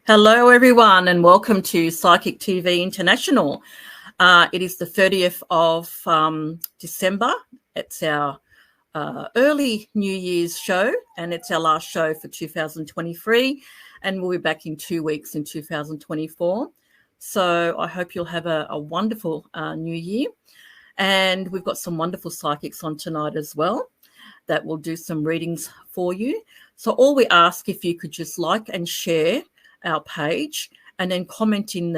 Hello, everyone, and welcome to Psychic TV International. It is the 30th of December. It's our early New Year's show, and it's our last show for 2023, and we'll be back in 2 weeks in 2024. So I hope you'll have a wonderful new year. And we've got some wonderful psychics on tonight as well that will do some readings for you. So all we ask, if you could just like and share our page, and then comment in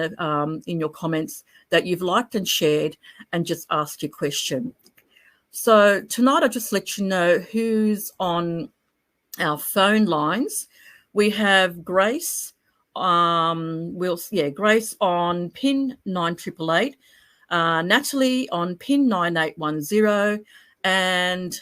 your comments that you've liked and shared, and just ask your question. So tonight I'll just let you know who's on our phone lines. We have Grace. Grace on pin 9888, Natalie on pin 9810, and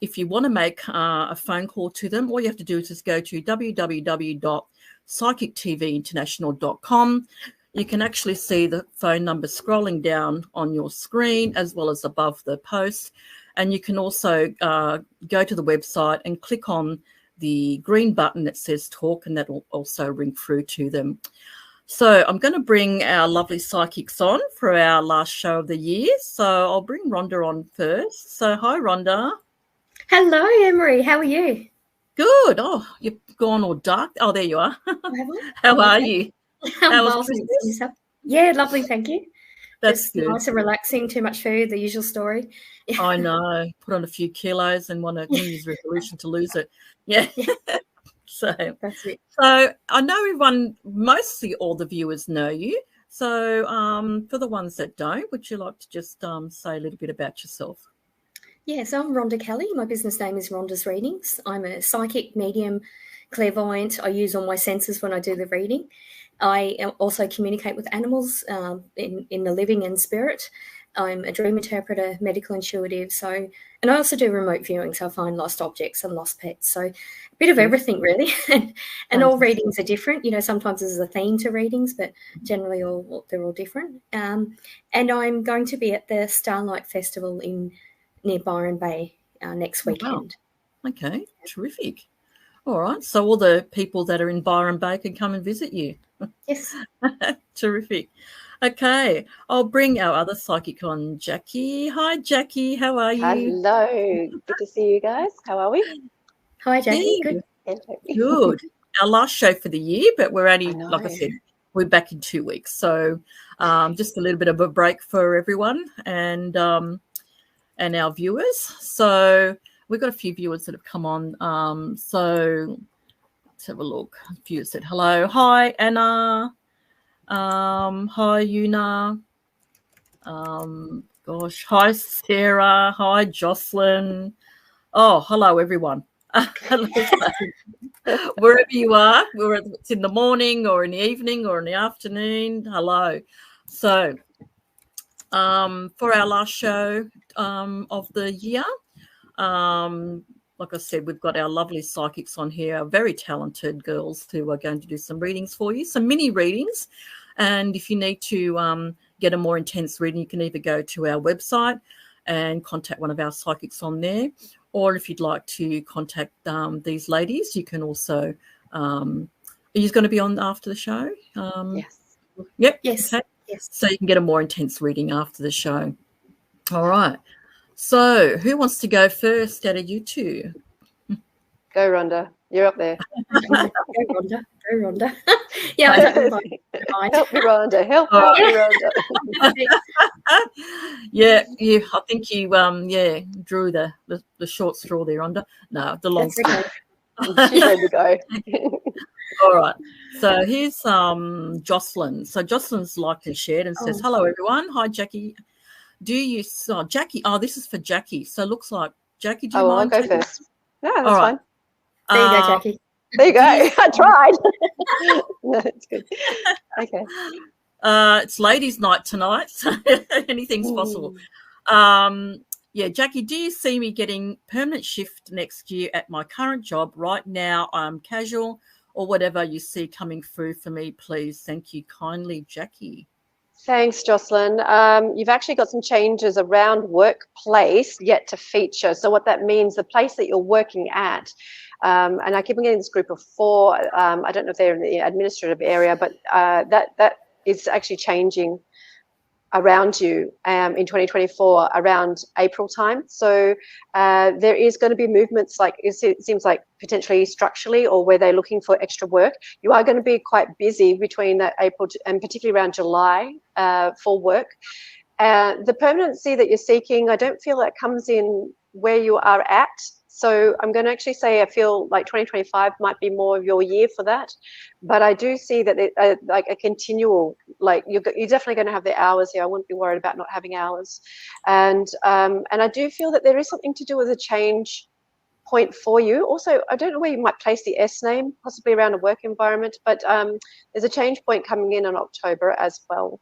if you want to make a phone call to them, all you have to do is just go to www.psychictvinternational.com. You can actually see the phone number scrolling down on your screen as well as above the post. And you can also go to the website and click on the green button that says talk, and that will also ring through to them. So I'm going to bring our lovely psychics on for our last show of the year. So I'll bring Rhonda on first. So hi, Rhonda. Hello, Emery. How are you? Good. Oh, you've gone all dark. Oh, there you are. How are you? How was Christmas? Yeah, lovely. Thank you. That's just good. Nice and relaxing. Too much food. The usual story. I know. Put on a few kilos and want a New Year's resolution to lose it. Yeah. So that's it. So I know everyone, mostly all the viewers know you. So for the ones that don't, would you like to just say a little bit about yourself? Yeah, so I'm Rhonda Kelly. My business name is Rhonda's Readings. I'm a psychic, medium, clairvoyant. I use all my senses when I do the reading. I also communicate with animals in the living and spirit. I'm a dream interpreter, medical intuitive. And I also do remote viewing, so I find lost objects and lost pets. So a bit of everything, really. and all readings are different. You know, sometimes there's a theme to readings, but generally they're all different. And I'm going to be at the Starlight Festival near Byron Bay next weekend. Wow. Okay, terrific. All right, so all the people that are in Byron Bay can come and visit you. Yes. Terrific. Okay, I'll bring our other psychic on, Jackie. Hi, Jackie. How are you? Hello. Good to see you guys. How are we? Hi, Jackie. Yeah. Good. Our last show for the year, but we're only, like I said, we're back in 2 weeks. So just a little bit of a break for everyone and our viewers. So we've got a few viewers that have come on. So let's have a look. A few said hello. Hi, Anna. Hi, Una. Hi, Sarah. Hi, Jocelyn. Oh, hello, everyone. Wherever you are, whether it's in the morning or in the evening or in the afternoon, hello. So for our last show of the year, like I said, we've got our lovely psychics on here, very talented girls who are going to do some readings for you, some mini readings. And if you need to get a more intense reading, you can either go to our website and contact one of our psychics on there, or if you'd like to contact these ladies, you can also. Are you going to be on after the show? Yes. Yep. Yes. Okay. Yes. So you can get a more intense reading after the show. All right. So who wants to go first out of you two? Go, Rhonda. You're up there. Go, Rhonda. Go, Rhonda. Yeah, I don't mind. Help me, Rhonda. Help me, Rhonda. Yeah, I think you drew the short straw there, Rhonda. No, the long straw. She's ready to go. All right. So here's Jocelyn. So Jocelyn's liked and shared and says, hello, everyone. Hi, Jackie. Jackie, this is for Jackie. So it looks like, Jackie, do you mind? I'll go first. No, that's fine. There you go, Jackie. There you go. I tried. No, it's good. Okay. It's ladies' night tonight, so anything's possible. Jackie, do you see me getting permanent shift next year at my current job? Right now, I'm casual, or whatever you see coming through for me, please. Thank you kindly, Jackie. Thanks, Jocelyn. You've actually got some changes around workplace yet to feature. So what that means, the place that you're working at, And I keep getting this group of 4. I don't know if they're in the administrative area, but that is actually changing around you in 2024 around April time. So there is going to be movements, like it seems like potentially structurally, or where they're looking for extra work. You are going to be quite busy between that April and particularly around July for work. The permanency that you're seeking, I don't feel that comes in where you are at. So I'm going to actually say I feel like 2025 might be more of your year for that. But I do see that like a continual, like you're definitely going to have the hours here. I wouldn't be worried about not having hours. And I do feel that there is something to do with a change point for you. Also, I don't know where you might place the S name, possibly around a work environment, but there's a change point coming in October as well.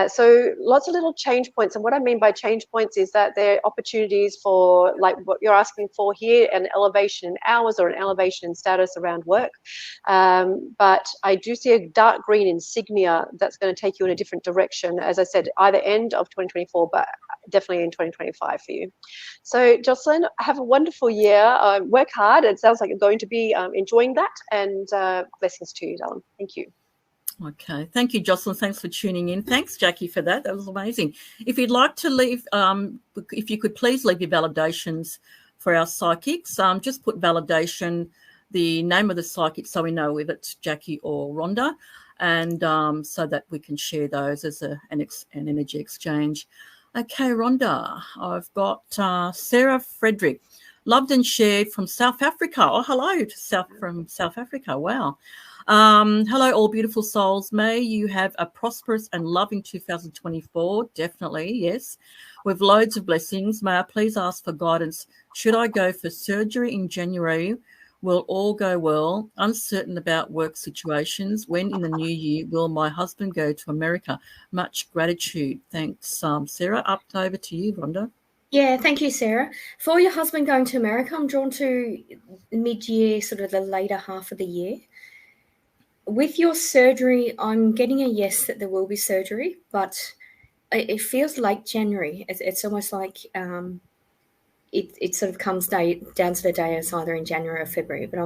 So lots of little change points. And what I mean by change points is that there are opportunities for, like what you're asking for here, an elevation in hours or an elevation in status around work. But I do see a dark green insignia that's going to take you in a different direction, as I said, either end of 2024, but definitely in 2025 for you. So Jocelyn, have a wonderful year. Work hard. It sounds like you're going to be enjoying that, and blessings to you, darling. Thank you. Okay. Thank you, Jocelyn. Thanks for tuning in. Thanks, Jackie, for that. That was amazing. If you'd like to leave, if you could please leave your validations for our psychics, just put validation, the name of the psychic, so we know if it's Jackie or Rhonda, and so that we can share those as an energy exchange. Okay, Rhonda, I've got Sarah Frederick. Loved and shared from South Africa. Oh, hello from South Africa. Wow. Hello, all beautiful souls. May you have a prosperous and loving 2024. Definitely, yes. With loads of blessings. May I please ask for guidance? Should I go for surgery in January? Will all go well? Uncertain about work situations. When in the new year will my husband go to America? Much gratitude. Thanks, Sarah. Over to you, Rhonda. Yeah, thank you, Sarah. For your husband going to America, I'm drawn to mid-year, sort of the later half of the year. With your surgery, I'm getting a yes that there will be surgery, but it feels like January. It's almost like it sort of comes down to the day it's either in January or February, but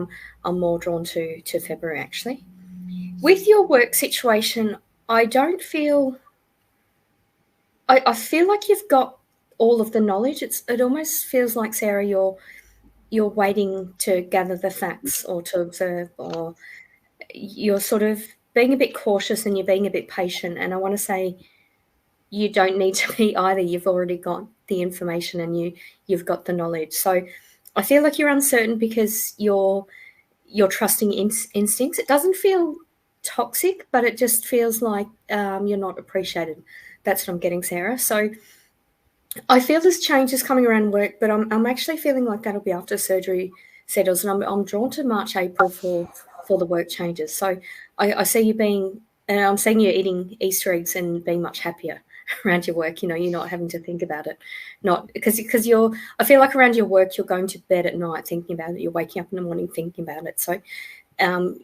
I'm more drawn to February, actually. With your work situation, I don't feel... I feel like you've got all of the knowledge. It almost feels like, Sarah, you're waiting to gather the facts or to observe, or you're sort of being a bit cautious and you're being a bit patient. And I want to say you don't need to be either. You've already got the information and you've got the knowledge. So I feel like you're uncertain because you're trusting instincts. It doesn't feel toxic, but it just feels like you're not appreciated. That's what I'm getting, Sarah. So I feel there's changes coming around work, but I'm actually feeling like that'll be after surgery settles, and I'm drawn to March, April for the work changes. So I see you being, and I'm seeing you eating Easter eggs and being much happier around your work. You know, you're not having to think about it, not because I feel like around your work you're going to bed at night thinking about it. You're waking up in the morning thinking about it. So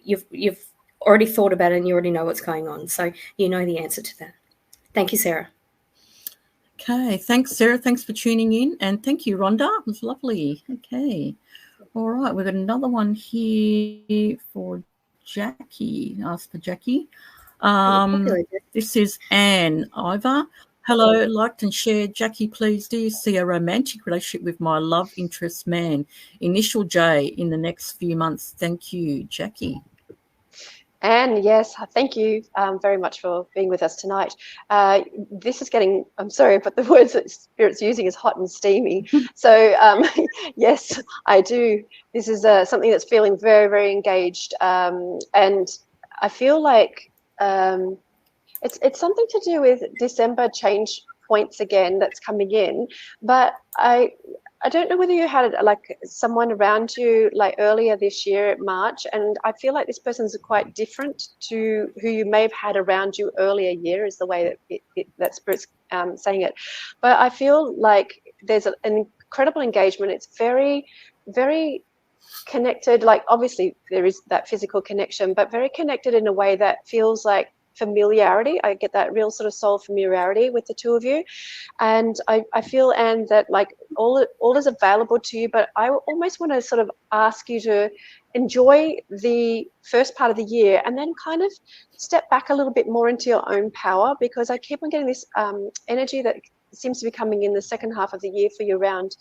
you've already thought about it and you already know what's going on. So you know the answer to that. Thank you, Sarah. Okay, thanks, Sarah. Thanks for tuning in. And thank you, Rhonda. It was lovely. Okay. All right, we've got another one here for Jackie. Ask for Jackie. This is Anne Ivor. Hello, liked and shared. Jackie, please, do you see a romantic relationship with my love interest man, initial J, in the next few months? Thank you, Jackie. And yes, thank you very much for being with us tonight. This is getting, I'm sorry, but the words that Spirit's using is hot and steamy. So yes, I do. This is something that's feeling very, very engaged. And I feel like it's something to do with December change points again that's coming in. But I don't know whether you had like someone around you like earlier this year, March, and I feel like this person's quite different to who you may have had around you earlier year, is the way that that Spirit's saying it. But I feel like there's an incredible engagement. It's very, very connected. Like obviously there is that physical connection, but very connected in a way that feels like familiarity. I get that real sort of soul familiarity with the two of you. And I feel, Anne, that like all is available to you, but I almost want to sort of ask you to enjoy the first part of the year and then kind of step back a little bit more into your own power, because I keep on getting this energy that seems to be coming in the second half of the year for you around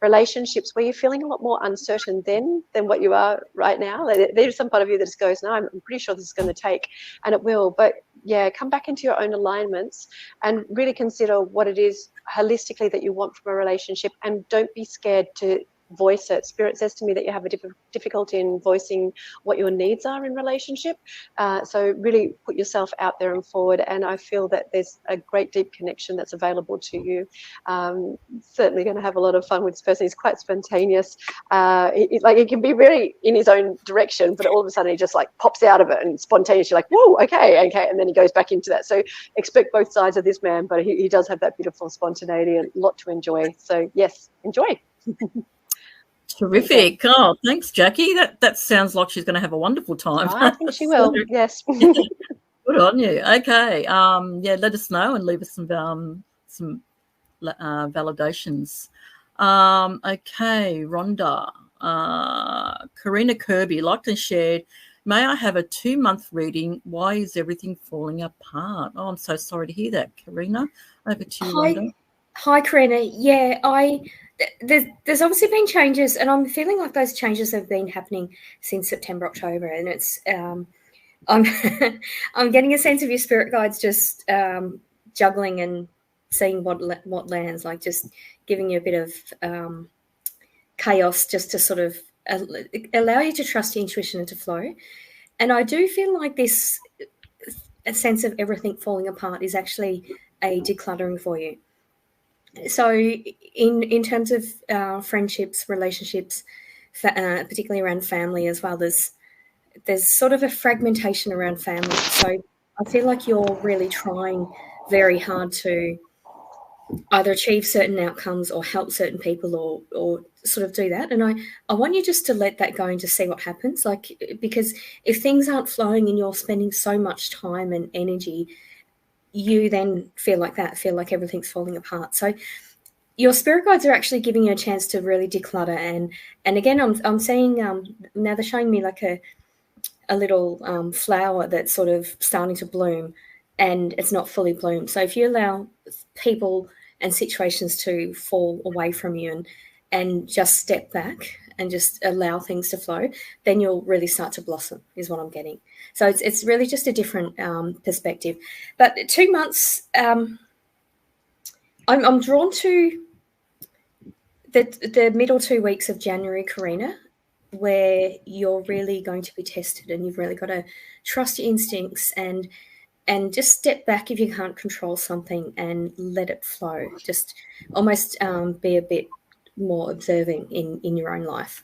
relationships where you're feeling a lot more uncertain than what you are right now. There's some part of you that just goes, no, I'm pretty sure this is going to take, and it will. But yeah, come back into your own alignments and really consider what it is holistically that you want from a relationship, and don't be scared to voice it. Spirit says to me that you have a difficulty in voicing what your needs are in relationship. So really put yourself out there and forward. And I feel that there's a great deep connection that's available to you. Certainly going to have a lot of fun with this person. He's quite spontaneous. He can be very in his own direction, but all of a sudden he just like pops out of it and spontaneously like, whoa, okay. And then he goes back into that. So expect both sides of this man, but he does have that beautiful spontaneity and a lot to enjoy. So yes, enjoy. Terrific. Oh, thanks, Jackie. That sounds like she's going to have a wonderful time. I think she will. Yes. Good on you. Okay. Let us know and leave us some validations. Okay, Rhonda. Karina Kirby liked and shared, may I have a 2-month reading? Why is everything falling apart? Oh, I'm so sorry to hear that, Karina. Over to you, Rhonda. Hi, Karina. Yeah, there's obviously been changes, and I'm feeling like those changes have been happening since September, October, and it's I'm I'm getting a sense of your spirit guides just juggling and seeing what lands, like just giving you a bit of chaos, just to sort of allow you to trust your intuition and to flow. And I do feel like this a sense of everything falling apart is actually a decluttering for you. So in terms of friendships, relationships, particularly around family as well, there's sort of a fragmentation around family. So I feel like you're really trying very hard to either achieve certain outcomes or help certain people or sort of do that. And I want you just to let that go and to see what happens. Like, because if things aren't flowing and you're spending so much time and energy, you then feel like everything's falling apart. So your spirit guides are actually giving you a chance to really declutter. And again, I'm seeing now they're showing me like a little flower that's sort of starting to bloom, and it's not fully bloomed. So if you allow people and situations to fall away from you and just step back and just allow things to flow, then you'll really start to blossom, is what I'm getting. So it's really just a different perspective. But 2 months, I'm drawn to the middle 2 weeks of January, Karina, where you're really going to be tested, and you've really got to trust your instincts and just step back if you can't control something and let it flow. Just almost be a bit more observing in your own life.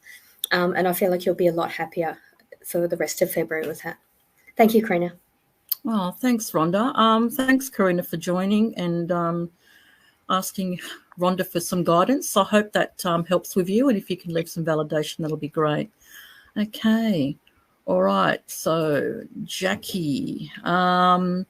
And I feel like you'll be a lot happier for the rest of February with that. Thank you, Karina. Oh, thanks, Rhonda. Thanks, Karina, for joining and asking Rhonda for some guidance. I hope that helps with you, and if you can leave some validation, that'll be great. Okay. All right. So, Jackie, Diane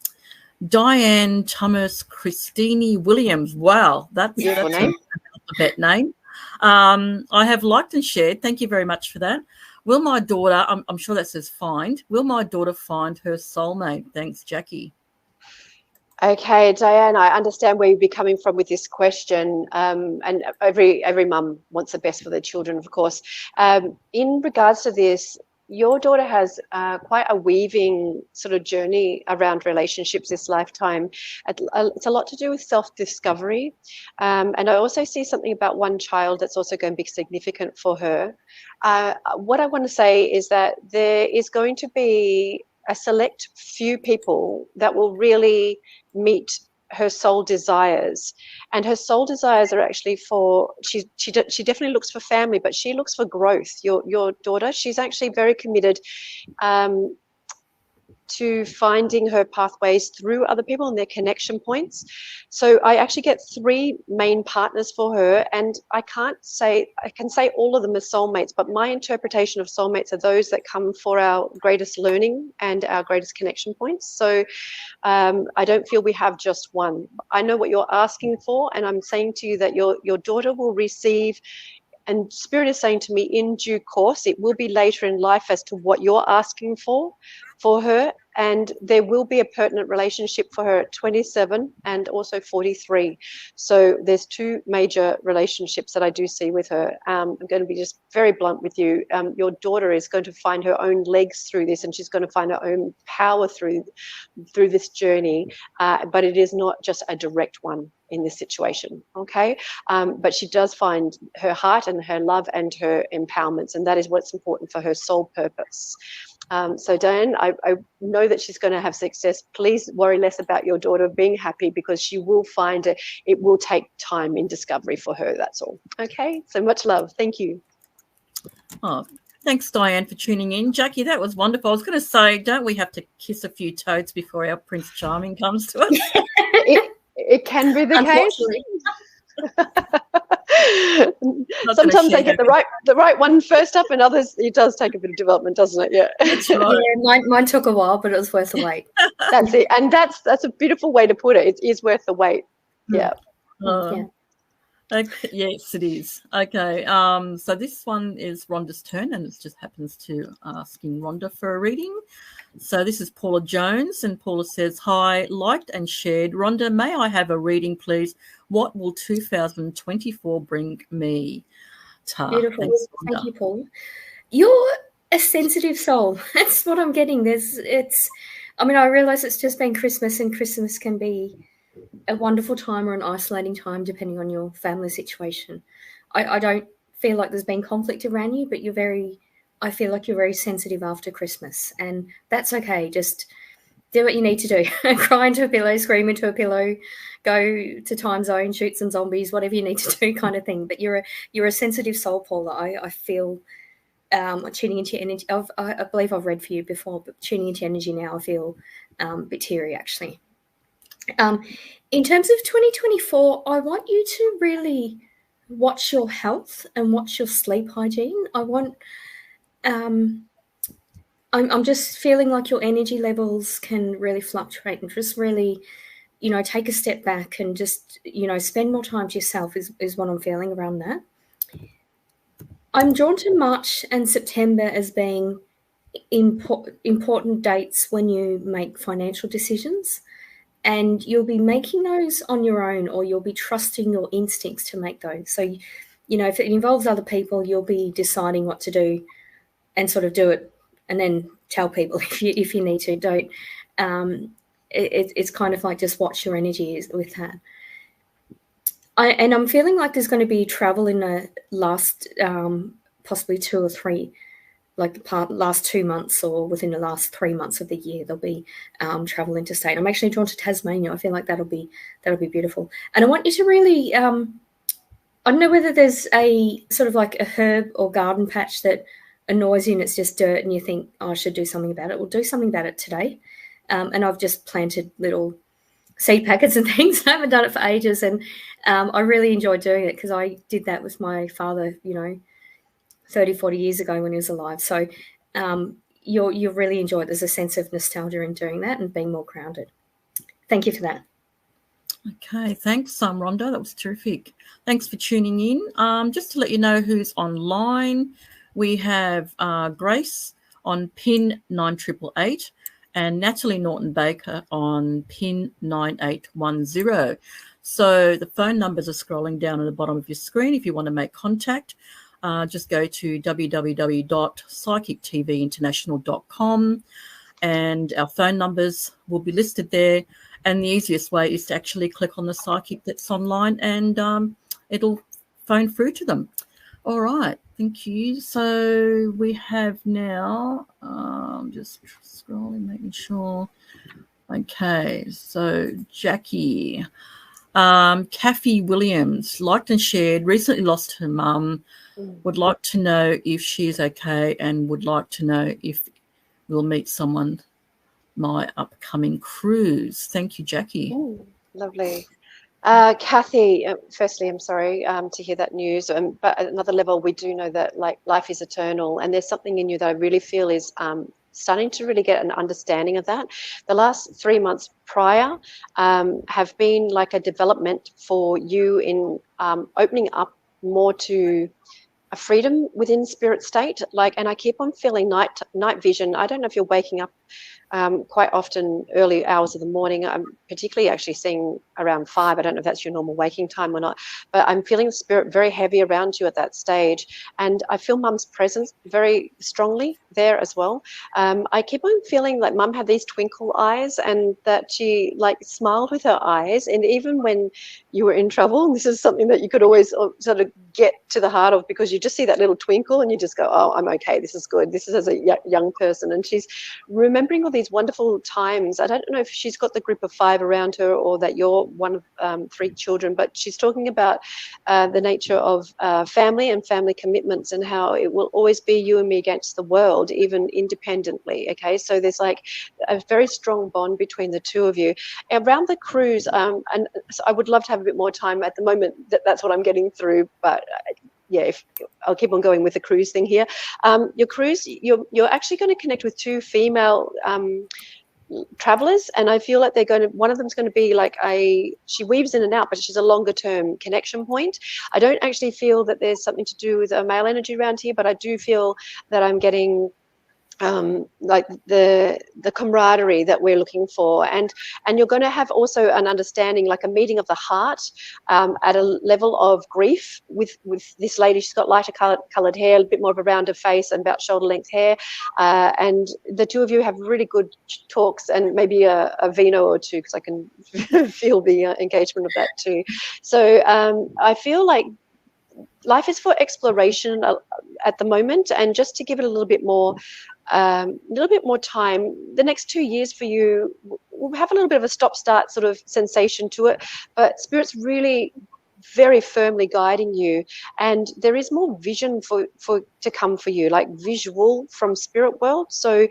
Thomas Christine Williams. Wow, that's an alphabet name. I have liked and shared. Thank you very much for that. Will my daughter, I'm sure that says find, will my daughter find her soulmate? Thanks, Jackie. Okay, Diane, I understand where you'd be coming from with this question, and every mum wants the best for their children, of course. In regards to this, your daughter has quite a weaving sort of journey around relationships this lifetime. It's a lot to do with self-discovery, and I also see something about one child that's also going to be significant for her. What I want to say is that there is going to be a select few people that will really meet her soul desires, and her soul desires are actually for she definitely looks for family, but she looks for growth. Your daughter, she's actually very committed to finding her pathways through other people and their connection points. So I actually get 3 main partners for her, and I can say all of them are soulmates, but my interpretation of soulmates are those that come for our greatest learning and our greatest connection points. So I don't feel we have just one. I know what you're asking for, and I'm saying to you that your daughter will receive, and Spirit is saying to me, in due course, it will be later in life as to what you're asking for her, and there will be a pertinent relationship for her at 27 and also 43. So there's 2 major relationships that I do see with her. I'm going to be just very blunt with you. Your daughter is going to find her own legs through this, and she's going to find her own power through this journey, but it is not just a direct one in this situation, okay? But she does find her heart and her love and her empowerments, and that is what's important for her soul purpose. So Diane, I know that she's going to have success. Please worry less about your daughter being happy, because she will find it. It will take time in discovery for her, that's all. Okay, so much love. Thank you. Oh, thanks, Diane, for tuning in. Jackie, that was wonderful. I was going to say, don't we have to kiss a few toads before our Prince Charming comes to us? It can be the case. Sometimes they get the right one first up, and others it does take a bit of development, doesn't it? Yeah. That's right. Yeah, mine took a while, but it was worth the wait. That's it, and that's a beautiful way to put it. It is worth the wait. Yeah. Yeah. Okay, yes, it is. Okay. So this one is Rhonda's turn, and it just happens to asking Rhonda for a reading. So this is Paula Jones, and Paula says, "Hi, liked and shared. Rhonda, may I have a reading, please? What will 2024 bring me?" Beautiful. Thank you, Paul. You're a sensitive soul. That's what I'm getting. I realize it's just been Christmas, and Christmas can be a wonderful time or an isolating time, depending on your family situation. I don't feel like there's been conflict around you, but I feel like you're very sensitive after Christmas, and that's okay. Just do what you need to do. Cry into a pillow, scream into a pillow, go to time zone, shoot some zombies, whatever you need to do, kind of thing. But you're a sensitive soul, Paula. I feel tuning into your energy. I believe I've read for you before, but tuning into energy now, I feel a bit teary, actually. In terms of 2024, I want you to really watch your health and watch your sleep hygiene. I'm just feeling like your energy levels can really fluctuate, and just really, take a step back and just, spend more time to yourself is what I'm feeling around that. I'm drawn to March and September as being important dates when you make financial decisions, and you'll be making those on your own, or you'll be trusting your instincts to make those. So, if it involves other people, you'll be deciding what to do and sort of do it, and then tell people if you need to. Don't. It's kind of like just watch your energy with that. I'm feeling like there's going to be travel in the last possibly 2 or 3, like the last 2 months, or within the last 3 months of the year, there'll be travel interstate. I'm actually drawn to Tasmania. I feel like that'll be beautiful. And I want you to really, I don't know whether there's a sort of like a herb or garden patch that annoys you and it's just dirt and you think, I should do something about it. Well, do something about it today. And I've just planted little seed packets and things. I haven't done it for ages, and I really enjoyed doing it because I did that with my father, 30, 40 years ago when he was alive. So you'll really enjoy it. There's a sense of nostalgia in doing that and being more grounded. Thank you for that. Okay, thanks, Rhonda. That was terrific. Thanks for tuning in. Just to let you know who's online, we have Grace on pin 9888 and Natalie Norton-Baker on pin 9810. So the phone numbers are scrolling down at the bottom of your screen. If you want to make contact, just go to www.psychictvinternational.com and our phone numbers will be listed there. And the easiest way is to actually click on the psychic that's online, and it'll phone through to them. All right, thank you. So we have now, just scrolling, making sure. Okay, so Jackie, Kathy Williams, liked and shared, recently lost her mum, would like to know if she's okay, and would like to know if we'll meet someone my upcoming cruise. Thank you, Jackie. Lovely. Kathy, firstly, I'm sorry to hear that news. But at another level, we do know that like life is eternal, and there's something in you that I really feel is starting to really get an understanding of that. The last 3 months prior have been like a development for you in opening up more to a freedom within spirit state. Like, and I keep on feeling night vision. I don't know if you're waking up quite often early hours of the morning. I'm particularly actually seeing around 5. I don't know if that's your normal waking time or not, but I'm feeling the spirit very heavy around you at that stage. And I feel Mum's presence very strongly there as well. I keep on feeling like Mum had these twinkle eyes, and that she like smiled with her eyes. And even when you were in trouble, and this is something that you could always sort of get to the heart of, because you just see that little twinkle and you just go, oh, I'm okay, this is good. This is as a young person. And she's remembering all these wonderful times. I don't know if she's got the group of 5 around her, or that you're one of 3 children, but she's talking about the nature of family and family commitments, and how it will always be you and me against the world, even independently. Okay, so there's like a very strong bond between the two of you around the cruise. And so I would love to have a bit more time. At the moment, that's what I'm getting through, but yeah, if I'll keep on going with the cruise thing here. Your cruise, you're actually going to connect with 2 female travelers, and I feel like one of them's going to be like she weaves in and out, but she's a longer term connection point. I don't actually feel that there's something to do with a male energy around here, but I do feel that I'm getting like the camaraderie that we're looking for, and you're going to have also an understanding, like a meeting of the heart at a level of grief with this lady. She's got lighter colored hair, a bit more of a rounder face, and about shoulder length hair, and the 2 of you have really good talks, and maybe a vino or 2, because I can feel the engagement of that too. So I feel like life is for exploration at the moment, and just to give it a little bit more time. The next 2 years for you will have a little bit of a stop-start sort of sensation to it, but Spirit's really very firmly guiding you, and there is more vision to come for you, like visual from Spirit world. So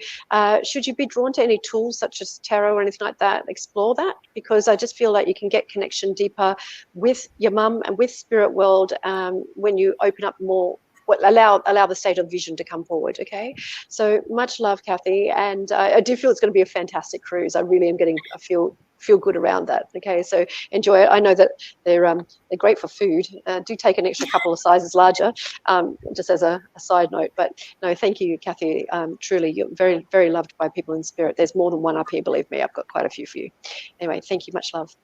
should you be drawn to any tools such as tarot or anything like that, explore that, because I just feel like you can get connection deeper with your mum and with Spirit world when you open up more. Allow the state of vision to come forward. Okay, so much love, Kathy, and I do feel it's going to be a fantastic cruise. I really am getting a feel good around that. Okay, so enjoy it. I know that they're great for food. Do take an extra couple of sizes larger, just as a side note. But no, thank you, Kathy. Truly, you're very, very loved by people in Spirit. There's more than one up here, believe me. I've got quite a few for you. Anyway, thank you. Much love.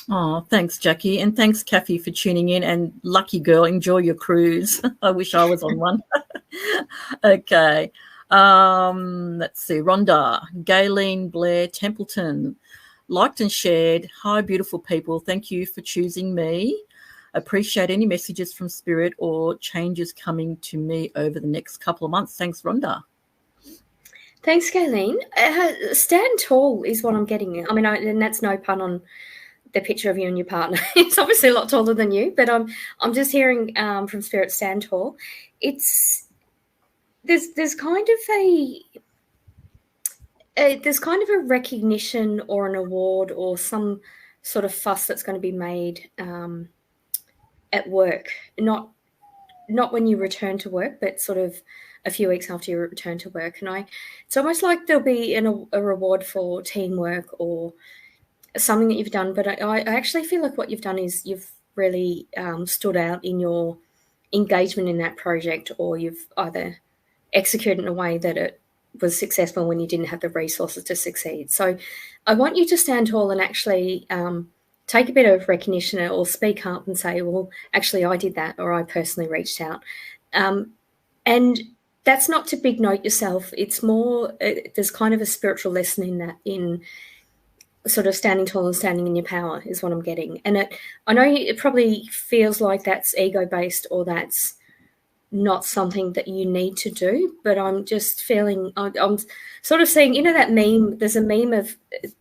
Oh, thanks, Jackie. And thanks, Kathy, for tuning in. And lucky girl, enjoy your cruise. I wish I was on one. Okay. Let's see. Rhonda, Gayleen Blair Templeton, liked and shared. Hi, beautiful people. Thank you for choosing me. Appreciate any messages from Spirit or changes coming to me over the next couple of months. Thanks, Rhonda. Thanks, Gayleen. Stand tall is what I'm getting. I mean, and that's no pun on the picture of you and your partner. It's obviously a lot taller than you, but I'm just hearing from Spirit, stand tall. There's kind of a recognition or an award or some sort of fuss that's going to be made at work, not when you return to work, but sort of a few weeks after you return to work. And it's almost like there'll be a reward for teamwork or something that you've done. But I actually feel like what you've done is you've really stood out in your engagement in that project, or you've either executed in a way that it was successful when you didn't have the resources to succeed. So I want you to stand tall and actually take a bit of recognition, or speak up and say, well, actually I did that, or I personally reached out. And that's not to big note yourself. It's more, there's kind of a spiritual lesson in that, in sort of standing tall and standing in your power is what I'm getting. And I know it probably feels like that's ego-based, or that's not something that you need to do, but I'm just feeling, I'm sort of seeing, that meme, there's a meme of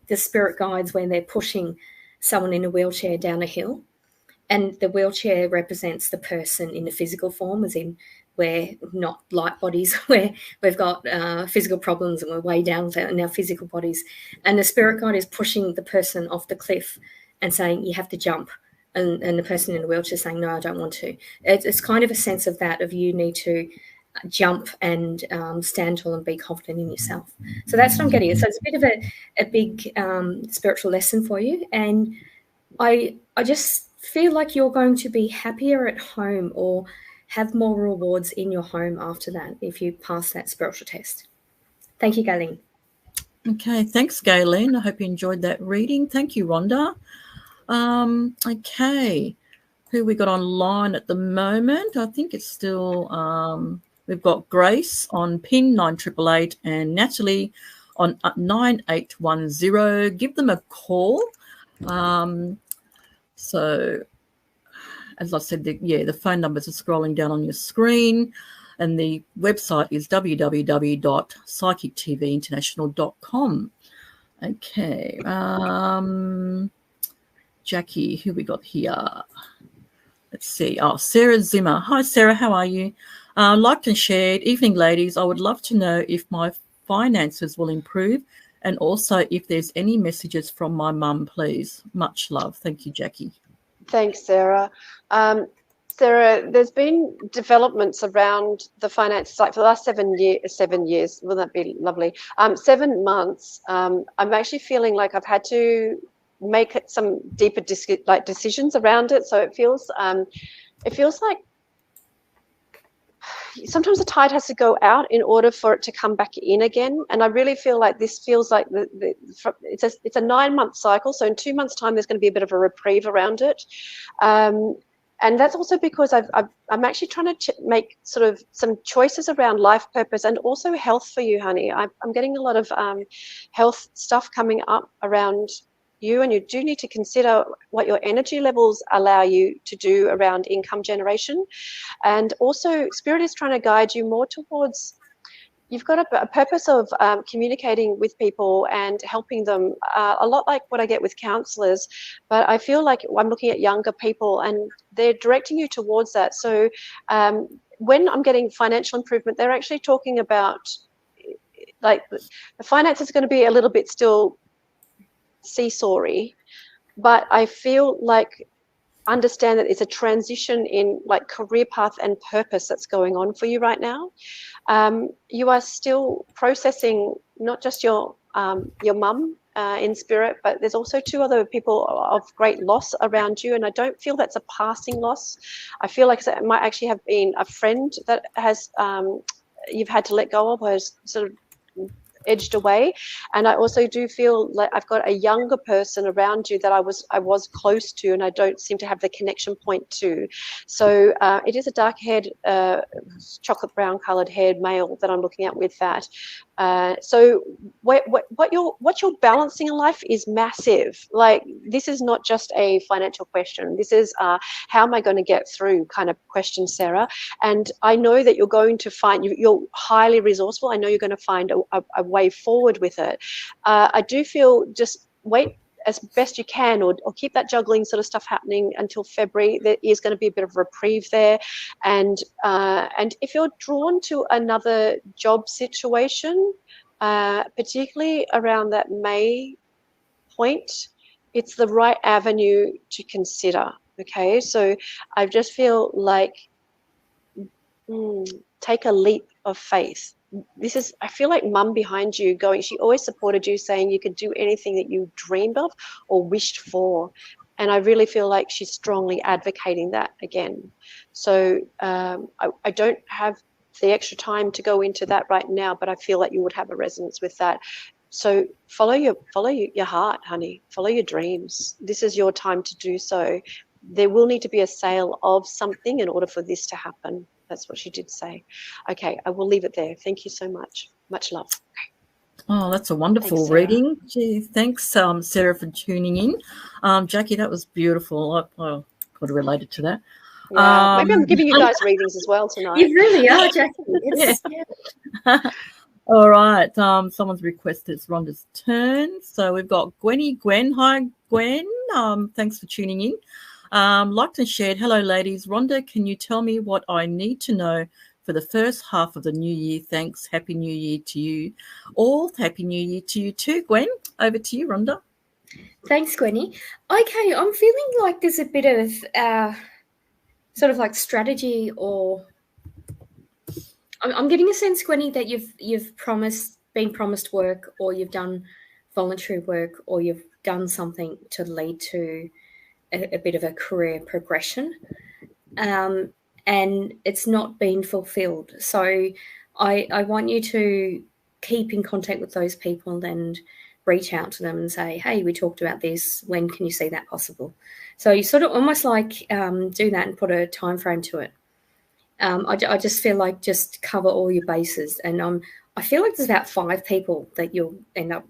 the spirit guides when they're pushing someone in a wheelchair down a hill, and the wheelchair represents the person in the physical form, as in we're not light bodies, where we've got physical problems and we're way down in our physical bodies. And the spirit guide is pushing the person off the cliff and saying, you have to jump. And the person in the wheelchair saying, no, I don't want to. It's kind of a sense of that, of you need to jump and stand tall and be confident in yourself. So that's what I'm getting at. So it's a bit of a big spiritual lesson for you. And I just feel like you're going to be happier at home or have more rewards in your home after that if you pass that spiritual test. Thank you, Galen. Okay, thanks, Galen. I hope you enjoyed that reading. Thank you, Rhonda. Okay, who we got online at the moment? I think it's still we've got Grace on PIN 9888 and Natalie on 9810. Give them a call. So, as I said, the phone numbers are scrolling down on your screen, and the website is www.psychictvinternational.com. Okay. Jackie, who we got here? Let's see. Oh, Sarah Zimmer. Hi, Sarah. How are you? Liked and shared. Evening, ladies. I would love to know if my finances will improve, and also if there's any messages from my mum, please. Much love. Thank you, Jackie. Thanks, Sarah. Sarah, there's been developments around the finances, like for the last 7 years. Will that be lovely? 7 months. I'm actually feeling like I've had to make it some deeper decisions around it. So it feels like sometimes the tide has to go out in order for it to come back in again. And I really feel like this feels like it's a 9-month cycle. So in 2 months' time, there's going to be a bit of a reprieve around it. And that's also because I'm actually trying to make sort of some choices around life purpose and also health for you, honey. I'm getting a lot of health stuff coming up around you, and you do need to consider what your energy levels allow you to do around income generation. And also Spirit is trying to guide you more towards, you've got a purpose of communicating with people and helping them, a lot like what I get with counsellors, but I feel like I'm looking at younger people and they're directing you towards that. So when I'm getting financial improvement, they're actually talking about, like, the finances is going to be a little bit still seesawy, but I feel like understand that it's a transition in like career path and purpose that's going on for you right now. You are still processing not just your mum in spirit, but there's also 2 other people of great loss around you, and I don't feel that's a passing loss. I feel like it might actually have been a friend that has you've had to let go of, or has sort of edged away. And I also do feel like I've got a younger person around you that I was close to, and I don't seem to have the connection point to. So it is a dark-haired, chocolate brown coloured haired male that I'm looking at with that. So what you're balancing in life is massive. Like, this is not just a financial question. This is how am I going to get through kind of question, Sarah. And I know that you're going to find, you're highly resourceful. I know you're going to find a way forward with it. I do feel just wait as best you can, or keep that juggling sort of stuff happening until February. There is going to be a bit of reprieve there. And if you're drawn to another job situation, particularly around that May point, it's the right avenue to consider. Okay, so I just feel like take a leap of faith. I feel like mum behind you going, she always supported you, saying you could do anything that you dreamed of or wished for. And I really feel like she's strongly advocating that again. So I don't have the extra time to go into that right now, but I feel like you would have a resonance with that. So follow your heart, honey. Follow your dreams. This is your time to do so. There will need to be a sale of something in order for this to happen. That's what she did say. Okay, I will leave it there. Thank you so much. Much love. Oh, that's a wonderful reading. Gee, thanks, Sarah, for tuning in. Jackie, that was beautiful. I could have related to that. Yeah, maybe I'm giving you guys readings as well tonight. You really are, Jackie. Yeah. All right. Someone's requested it's Rhonda's turn. So we've got Gwen. Hi, Gwen. Thanks for tuning in. Liked and shared. Hello, ladies. Rhonda, can you tell me what I need to know for the first half of the new year. Thanks. Happy New Year to you all. Happy New Year to you too, Gwen. Over to you, Rhonda. Thanks, Gwenny. Okay, I'm feeling like there's a bit of sort of like strategy, or I'm getting a sense, Gwenny, that you've been promised work, or you've done voluntary work, or you've done something to lead to a bit of a career progression, and it's not been fulfilled. So I want you to keep in contact with those people and reach out to them and say, hey, we talked about this. When can you see that possible? So you sort of almost like do that and put a time frame to it. I just feel like just cover all your bases. And I feel like there's about 5 people that you'll end up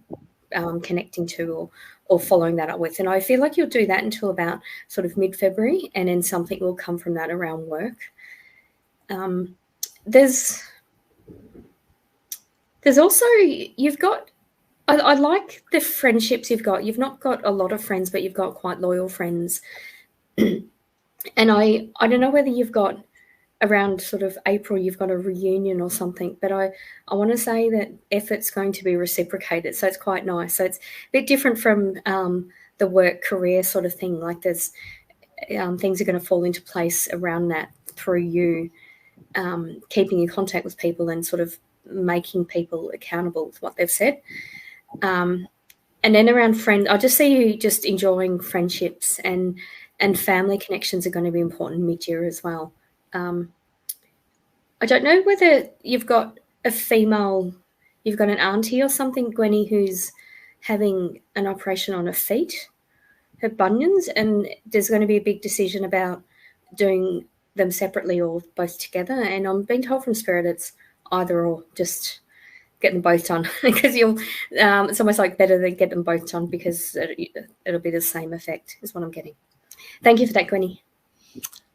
connecting to or following that up with. And I feel like you'll do that until about sort of mid-February, and then something will come from that around work. There's also, you've got, I like the friendships you've got. You've not got a lot of friends, but you've got quite loyal friends. And I don't know whether you've got around sort of April, you've got a reunion or something, but I want to say that effort's going to be reciprocated. So it's quite nice. So it's a bit different from the work career sort of thing. Like there's things are going to fall into place around that through you keeping in contact with people and sort of making people accountable to what they've said. And then around friends, I just see you just enjoying friendships, and family connections are going to be important mid-year as well. I don't know whether you've got you've got an auntie or something, Gwenny, who's having an operation on her feet, her bunions, and there's going to be a big decision about doing them separately or both together. And I'm being told from Spirit it's either or, just get them both done because it's almost like better than get them both done because it'll be the same effect is what I'm getting. Thank you for that, Gwenny.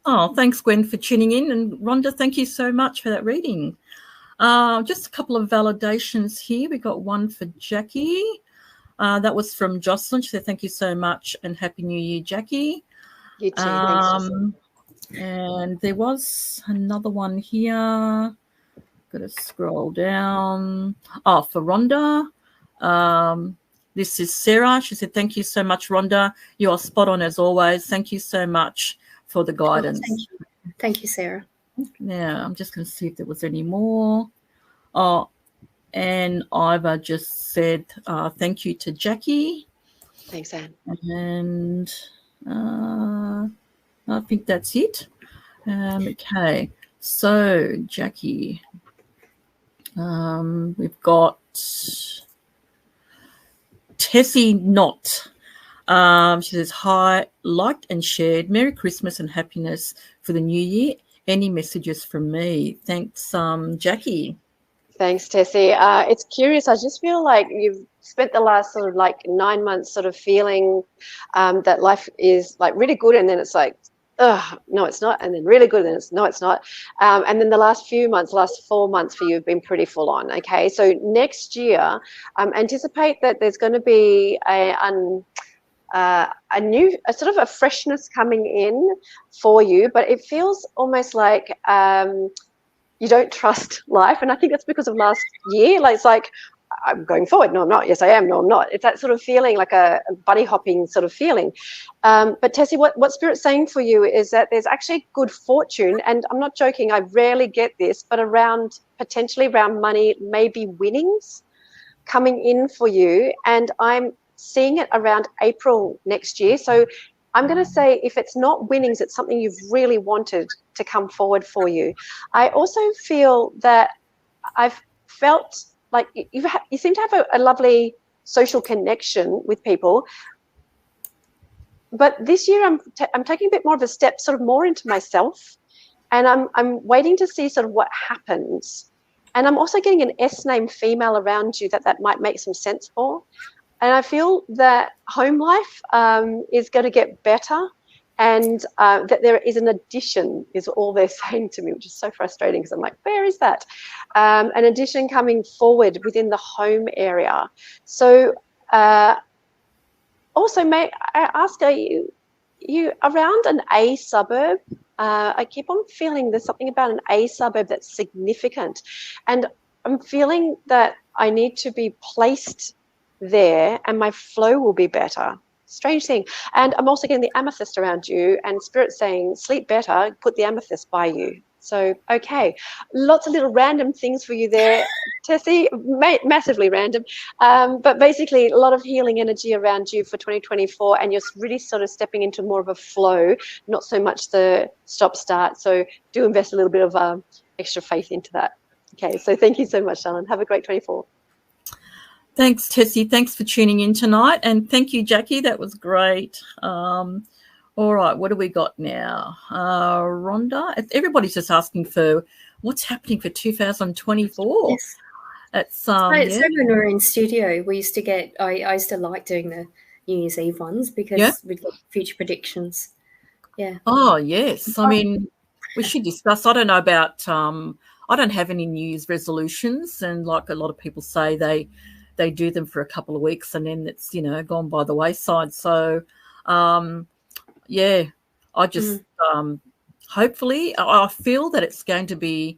Oh, thanks, Gwen, for tuning in. And Rhonda, thank you so much for that reading. Just a couple of validations here. We got one for Jackie. That was from Jocelyn. She said, thank you so much and Happy New Year, Jackie. You too. Thanks, Jocelyn. And there was another one here. Got to scroll down. Oh, for Rhonda. This is Sarah. She said, thank you so much, Rhonda. You are spot on as always. Thank you so much for the guidance. Oh, thank you, Sarah. Yeah, I'm just going to see if there was any more. Oh, and Iva just said thank you to Jackie. Thanks, Anne. And I think that's it. Okay, so Jackie, we've got Tessie Knott. She says, hi, liked and shared. Merry Christmas and happiness for the new year. Any messages from me? Thanks, Jackie. Thanks, Tessie. It's curious. I just feel like you've spent the last sort of like 9 months sort of feeling that life is like really good, and then it's like, no, it's not, and then really good, and no, it's not. And then the last 4 months for you have been pretty full on. Okay, so next year, anticipate that there's going to be a sort of a freshness coming in for you, but it feels almost like you don't trust life, and I think that's because of last year. Like, it's like, I'm going forward. No, I'm not. Yes, I am. No, I'm not. It's that sort of feeling, like a bunny hopping sort of feeling. But Tessie, what Spirit's saying for you is that there's actually good fortune, and I'm not joking. I rarely get this, but potentially around money, maybe winnings coming in for you, and I'm seeing it around April next year. So I'm going to say, if it's not winnings, it's something you've really wanted to come forward for you. I also feel that I've felt like you seem to have a lovely social connection with people. But this year I'm taking a bit more of a step, sort of more into myself, and I'm waiting to see sort of what happens. And I'm also getting an S name female around you that might make some sense for. And I feel that home life is going to get better, and that there is an addition is all they're saying to me, which is so frustrating because I'm like, where is that? An addition coming forward within the home area. So also, may I ask, are you around an A suburb I keep on feeling there's something about an A suburb that's significant. And I'm feeling that I need to be placed there and my flow will be better. Strange thing. And I'm also getting the amethyst around you and Spirit saying, sleep better, put the amethyst by you. So, okay, lots of little random things for you there, Tessie, massively random. But basically, a lot of healing energy around you for 2024, and you're really sort of stepping into more of a flow, not so much the stop-start. So do invest a little bit of extra faith into that. Okay, so thank you so much, Alan. Have a great 24. Thanks, Tessie. Thanks for tuning in tonight. And thank you, Jackie. That was great. All right, what do we got now? Rhonda, everybody's just asking for what's happening for 2024. Yes. It's So when we were in studio, we used to get, I used to like doing the New Year's Eve ones because we'd get future predictions. Yeah. Oh, yes. I mean, we should discuss. I don't know about, I don't have any New Year's resolutions. And like a lot of people say, they do them for a couple of weeks and then it's, gone by the wayside. So, I just hopefully I feel that it's going to be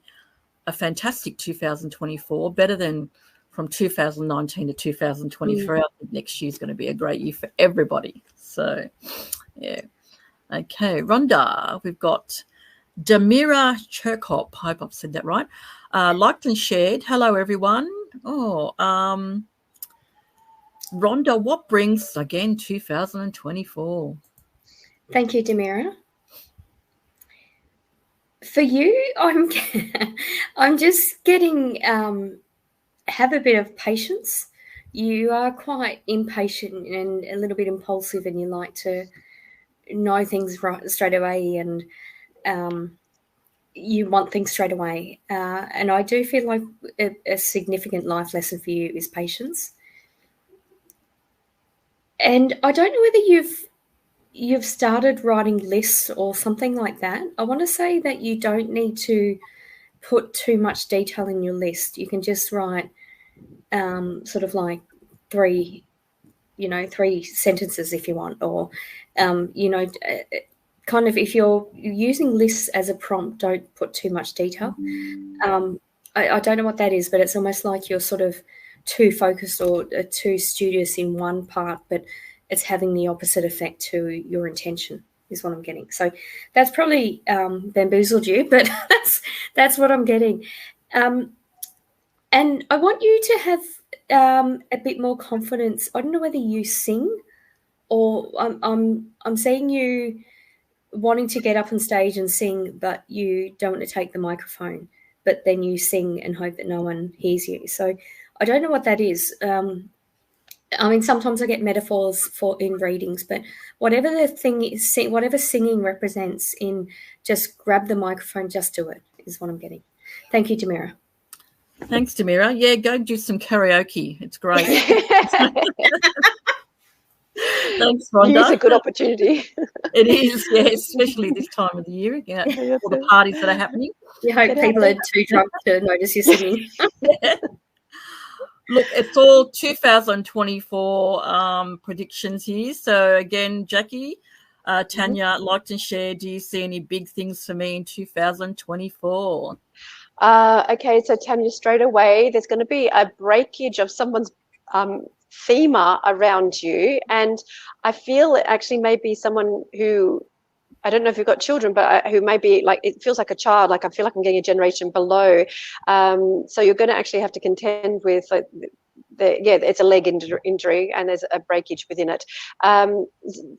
a fantastic 2024, better than from 2019 to 2023. I think next year is going to be a great year for everybody. So, yeah. Okay, Rhonda, we've got Damira Cherkop. Hope I've said that right. Liked and shared. Hello, everyone. Oh, Rhonda, what brings, again, 2024? Thank you, Damira. For you, I'm just getting have a bit of patience. You are quite impatient and a little bit impulsive, and you like to know things right straight away, and you want things straight away. And I do feel like a significant life lesson for you is patience. And I don't know whether you've started writing lists or something like that. I want to say that you don't need to put too much detail in your list. You can just write sort of like three sentences if you want, or kind of if you're using lists as a prompt, don't put too much detail. I don't know what that is, but it's almost like you're sort of too focused or too studious in one part, but it's having the opposite effect to your intention is what I'm getting. So that's probably bamboozled you, but that's what I'm getting. And I want you to have a bit more confidence. I don't know whether you sing, or I'm seeing you wanting to get up on stage and sing, but you don't want to take the microphone, but then you sing and hope that no one hears you. So I don't know what that is. I mean, sometimes I get metaphors in readings, but whatever the thing is, whatever singing represents, in just grab the microphone, just do it, is what I'm getting. Thank you, Damira. Thanks, Damira. Yeah, go do some karaoke. It's great. Thanks, Rhonda. It's a good opportunity. It is, yeah, especially this time of the year, all the parties that are happening. You hope people are too drunk to notice you're singing. Yeah. Look, it's all 2024 predictions here. So again, Jackie, Tanya, liked and shared. Do you see any big things for me in 2024? Okay, so Tanya, straight away, there's going to be a breakage of someone's thema around you, and I feel it actually may be someone who, I don't know if you've got children, but who may be like, it feels like a child, like I feel like I'm getting a generation below. So you're going to actually have to contend with it's a leg injury and there's a breakage within it.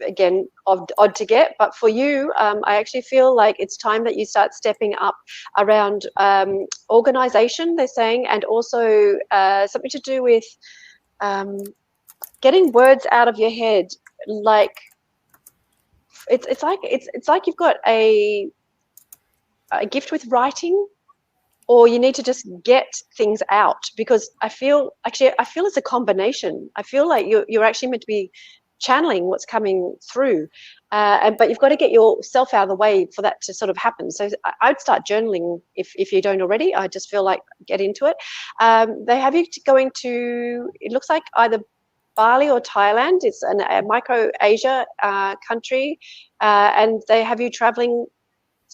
Again, odd to get, but for you, I actually feel like it's time that you start stepping up around organization, they're saying, and also something to do with getting words out of your head. Like it's like you've got a gift with writing, or you need to just get things out, because I feel it's a combination. I feel like you're actually meant to be channeling what's coming through, but you've got to get yourself out of the way for that to sort of happen. So I'd start journaling if you don't already. I just feel like get into it. They have you going to, it looks like either Bali or Thailand. It's a micro Asia country, and they have you traveling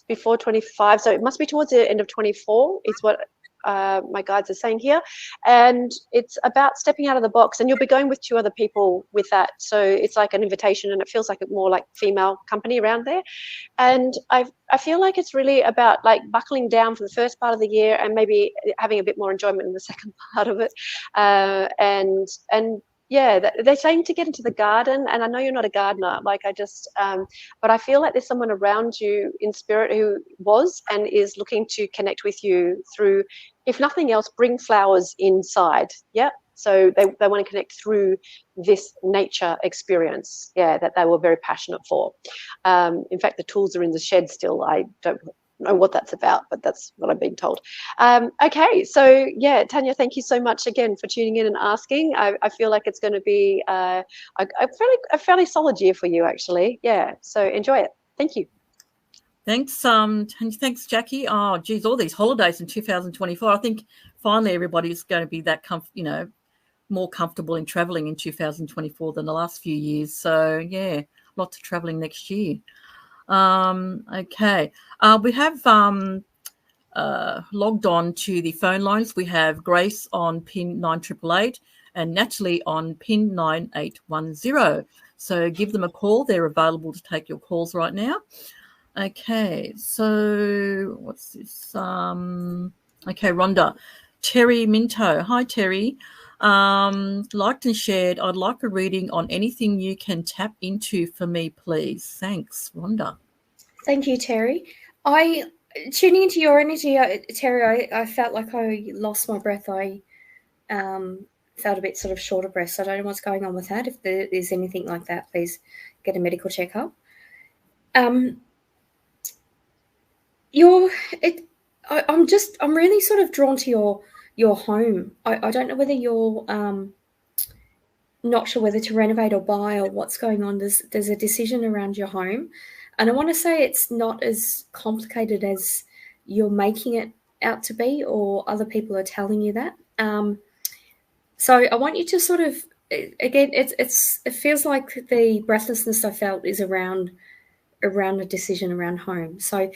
before 25, so it must be towards the end of 24 is what my guides are saying here. And it's about stepping out of the box, and you'll be going with 2 other people with that, so it's like an invitation, and it feels like more like female company around there. And I feel like it's really about like buckling down for the first part of the year and maybe having a bit more enjoyment in the second part of it. And yeah, they're saying to get into the garden, and I know you're not a gardener, like but I feel like there's someone around you in spirit who was and is looking to connect with you through, if nothing else, bring flowers inside. Yeah. So they want to connect through this nature experience, that they were very passionate for. In fact, the tools are in the shed still. I don't know what that's about, but that's what I'm being told. Okay, so yeah, Tanya, thank you so much again for tuning in and asking. I feel like it's going to be a fairly solid year for you, actually. Yeah, so enjoy it. Thank you. Thanks, thanks, Jackie. Oh, geez, all these holidays in 2024. I think finally everybody's going to be that more comfortable in traveling in 2024 than the last few years. So yeah, lots of traveling next year. Okay, we have logged on to the phone lines. We have Grace on pin 9888 and Natalie on pin 9810. So give them a call. They're available to take your calls right now. Okay, so what's this? Okay, Rhonda. Terry Minto. Hi, Terry. Liked and shared. I'd like a reading on anything you can tap into for me, please. Thanks, Rhonda. Thank you, Terry. Tuning into your energy, Terry, I felt like I lost my breath. I felt a bit sort of short of breath, so I don't know what's going on with that. If there is anything like that, please get a medical checkup. I'm really sort of drawn to your home. I don't know whether you're not sure whether to renovate or buy or what's going on. There's a decision around your home, and I want to say it's not as complicated as you're making it out to be, or other people are telling you that. So I want you to sort of, again, it feels like the breathlessness I felt is around a decision around home. So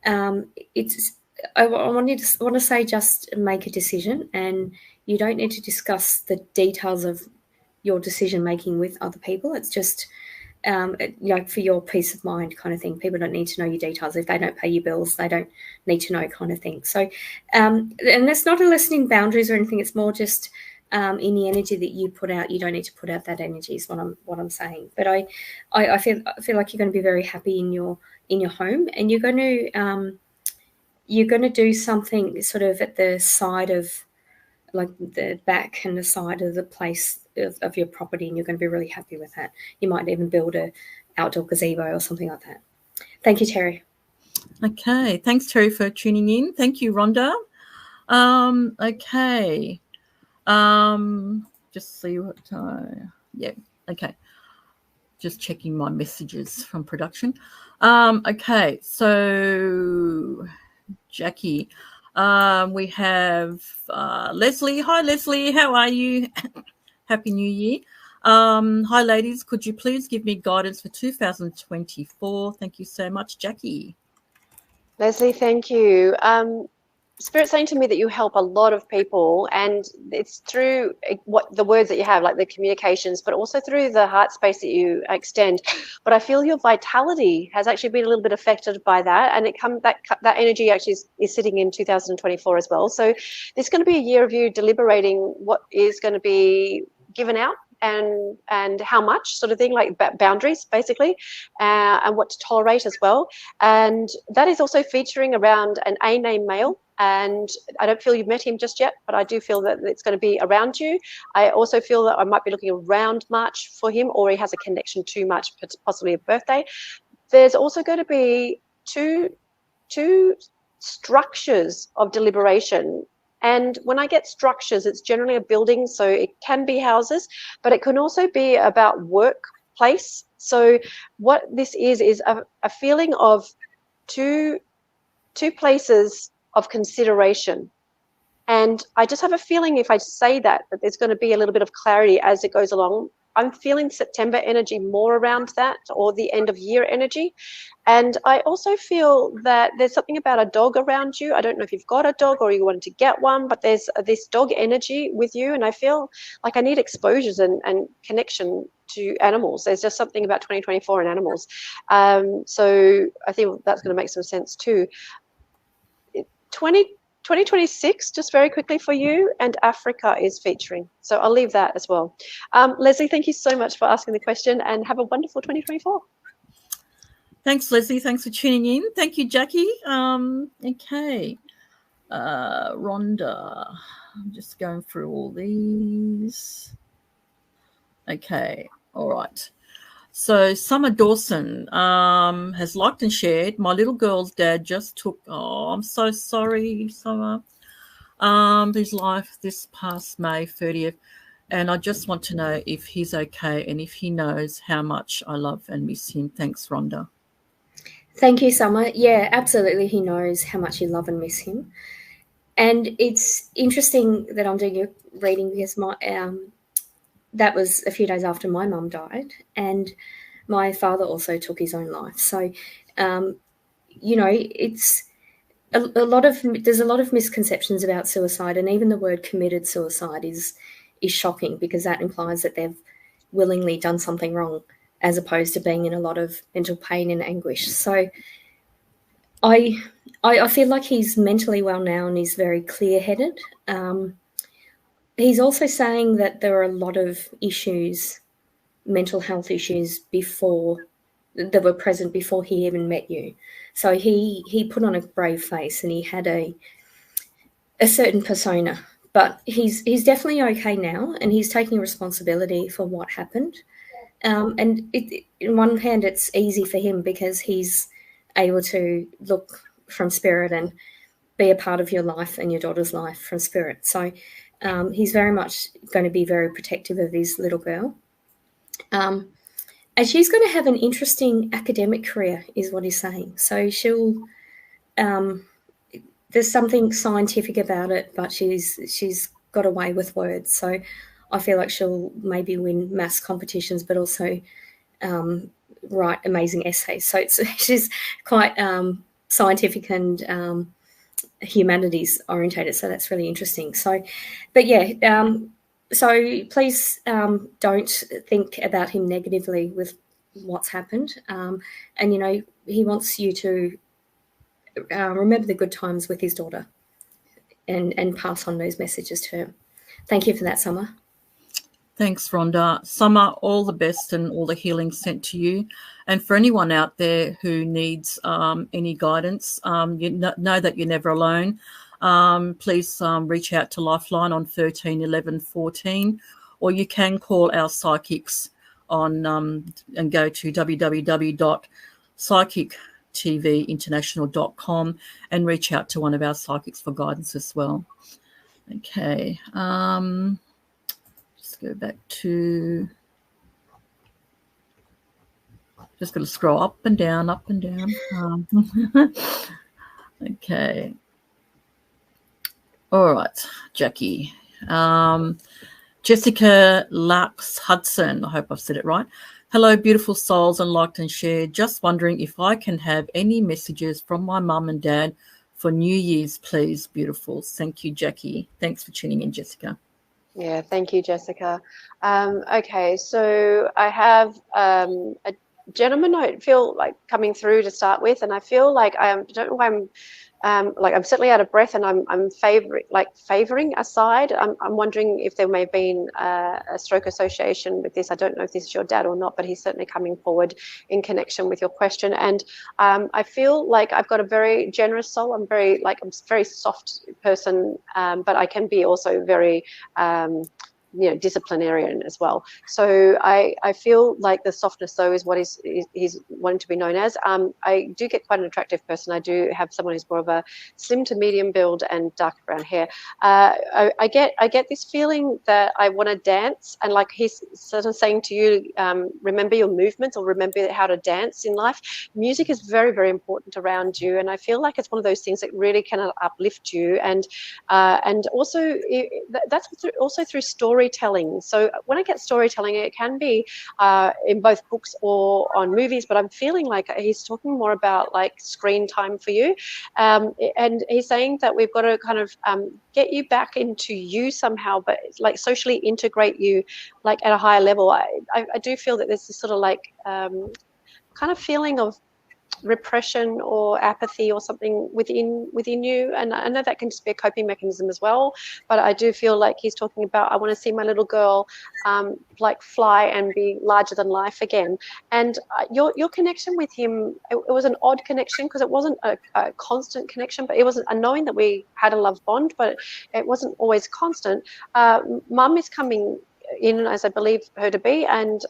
I want to say just make a decision, and you don't need to discuss the details of your decision making with other people. It's just for your peace of mind kind of thing. People don't need to know your details. If they don't pay your bills, they don't need to know kind of thing. So and that's not eliciting boundaries or anything. It's more just in the energy that you put out. You don't need to put out that energy is what I'm saying. But I feel like you're going to be very happy in your home, and you're going to do something sort of at the side of, like, the back and the side of the place of your property, and you're going to be really happy with that. You might even build a outdoor gazebo or something like that. Thank you, Terry. Okay, thanks, Terry, for tuning in. Thank you, Rhonda. Okay. Just see what yeah, okay. Just checking my messages from production. Okay, so Jackie, we have Leslie. Hi, Leslie. How are you? Happy New Year. Hi, ladies. Could you please give me guidance for 2024? Thank you so much, Jackie. Leslie, thank you. Spirit's saying to me that you help a lot of people, and it's through what the words that you have, like the communications, but also through the heart space that you extend. But I feel your vitality has actually been a little bit affected by that, and that energy actually is sitting in 2024 as well. So this is going to be a year of you deliberating what is going to be given out and how much, sort of thing, like boundaries basically, and what to tolerate as well. And that is also featuring around an A name male. And I don't feel you've met him just yet, but I do feel that it's going to be around you. I also feel that I might be looking around March for him, or he has a connection to March, possibly a birthday. There's also going to be two structures of deliberation. And when I get structures, it's generally a building, so it can be houses, but it can also be about workplace. So what this is a feeling of two places of consideration. And I just have a feeling if I say that there's going to be a little bit of clarity as it goes along. I'm feeling September energy more around that, or the end of year energy. And I also feel that there's something about a dog around you. I don't know if you've got a dog or you wanted to get one, but there's this dog energy with you. And I feel like I need exposures and connection to animals. There's just something about 2024 and animals. So I think that's going to make some sense too. 2026, just very quickly for you, and Africa is featuring. So I'll leave that as well. Leslie, thank you so much for asking the question, and have a wonderful 2024. Thanks, Leslie. Thanks for tuning in. Thank you, Jackie. Okay. Rhonda. I'm just going through all these. Okay. All right. So Summer Dawson has liked and shared. My little girl's dad just took, I'm so sorry, Summer, his life this past May 30th. And I just want to know if he's okay and if he knows how much I love and miss him. Thanks, Rhonda. Thank you, Summer. Yeah, absolutely. He knows how much you love and miss him. And it's interesting that I'm doing your reading because that was a few days after my mum died, and my father also took his own life. So, it's there's a lot of misconceptions about suicide, and even the word committed suicide is shocking because that implies that they've willingly done something wrong, as opposed to being in a lot of mental pain and anguish. So I feel like he's mentally well now and he's very clear-headed. He's also saying that there are a lot of issues, mental health issues, that were present before he even met you. So he put on a brave face and he had a certain persona. But he's definitely okay now, and he's taking responsibility for what happened. And in one hand, it's easy for him because he's able to look from spirit and be a part of your life and your daughter's life from spirit. So he's very much going to be very protective of his little girl. And she's going to have an interesting academic career, is what he's saying. So she'll, there's something scientific about it, but she's got a way with words. So I feel like she'll maybe win maths competitions, but also write amazing essays. So she's quite scientific and humanities orientated. So that's really interesting. So, but yeah, so please don't think about him negatively with what's happened. And, he wants you to remember the good times with his daughter and pass on those messages to her. Thank you for that, Summer. Thanks, Rhonda. Summer, all the best and all the healing sent to you. And for anyone out there who needs any guidance, you know that you're never alone. Please reach out to Lifeline on 13 11 14, or you can call our psychics on and go to www.psychictvinternational.com and reach out to one of our psychics for guidance as well. Okay. Just go back to... Just going to scroll up and down, up and down. Okay. All right, Jackie. Jessica Lux Hudson, I hope I've said it right. Hello, beautiful souls, and liked and shared. Just wondering if I can have any messages from my mum and dad for New Year's, please. Beautiful. Thank you, Jackie. Thanks for tuning in, Jessica. Yeah, thank you, Jessica. Okay, so I have a gentleman I feel like coming through to start with, and I feel like I don't know why I'm certainly out of breath, and I'm favoring a side. I'm wondering if there may have been a stroke association with this. I don't know if this is your dad or not, but he's certainly coming forward in connection with your question. And I feel like I've got a very generous soul. I'm a very soft person, but I can be also very disciplinarian as well. So I feel like the softness, though, is what he's wanting to be known as. I do get quite an attractive person. I do have someone who's more of a slim to medium build and dark brown hair. I get this feeling that I want to dance, and like he's sort of saying to you, remember your movements or remember how to dance in life. Music is very, very important around you, and I feel like it's one of those things that really can uplift you, and also that's also through storytelling storytelling. So when I get storytelling, it can be in both books or on movies, but I'm feeling like he's talking more about like screen time for you. And he's saying that we've got to kind of get you back into you somehow, but like socially integrate you like at a higher level. I do feel that there's this sort of like kind of feeling of repression or apathy or something within you, and I know that can just be a coping mechanism as well, but I do feel like he's talking about, I want to see my little girl like fly and be larger than life again. And your connection with him, it was an odd connection because it wasn't a constant connection, but it was a knowing that we had a love bond, but it wasn't always constant. Mum is coming in, as I believe her to be, and